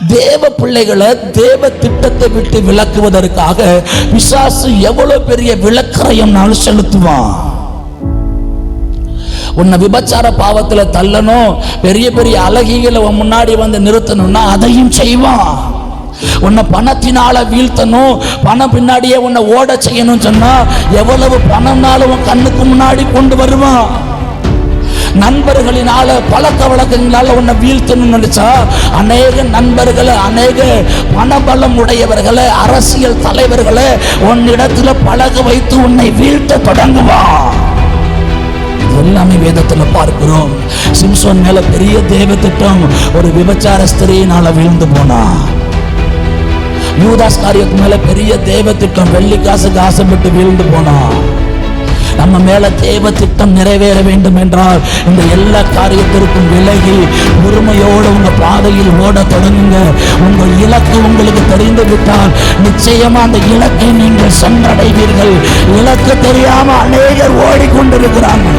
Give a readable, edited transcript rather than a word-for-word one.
தேவ பிள்ளைகளை தேவ திட்டத்தை விட்டு விலக்குவதற்காக பிசாசு எவ்வளவு பெரிய விலக்கரையம்னாலும் செலுத்துவான். உன்னை விபச்சார பாவத்துல தள்ளணும், பெரிய பெரிய அழகிகளை முன்னாடி வந்து நிறுத்தணும்னா அதையும் செய்வான். உன்னை பணத்தினால வீழ்த்தணும், பணம் பின்னாடியே உன்னை ஓட செய்யணும் சொன்னா எவ்வளவு பணம்னாலும் உன் கண்ணுக்கு முன்னாடி கொண்டு வருவான். நண்பர்களினால பழக்க வழக்கங்களால உன்னை வீழ்த்தணும்னு நினைச்சா அநேக நண்பர்களை, அநேக பணபலம் உடையவர்களை, அரசியல் தலைவர்களை உன்னிடத்துல பழக வைத்து உன்னை வீழ்த்த தொடங்குவான். எல்லாமே வேதத்துல பார்க்கிறோம். சிம்சோன் மேல பெரிய தேவ திட்டம். ஒரு விபச்சார ஸ்திரீயினால வீழ்ந்து போனா. யூதாஸ் காரியத்து மேல பெரிய தேவ திட்டம், வெள்ளி காசுக்கு ஆசைப்பட்டு வீழ்ந்து போனா. நம்ம மேல தேவ திட்டம் நிறைவேற வேண்டும் என்றால் இந்த எல்லா காரியத்திற்கும் விலகி பொறுமையோடு உங்க பாதையில் ஓட தொடங்குங்க. உங்க இலக்கு உங்களுக்கு தெரிந்து விட்டால் நிச்சயமா அந்த இலக்கை நீங்கள் சென்றடைவீர்கள். இலக்கு தெரியாம அநேகர் ஓடிக்கொண்டிருக்கிறாங்க.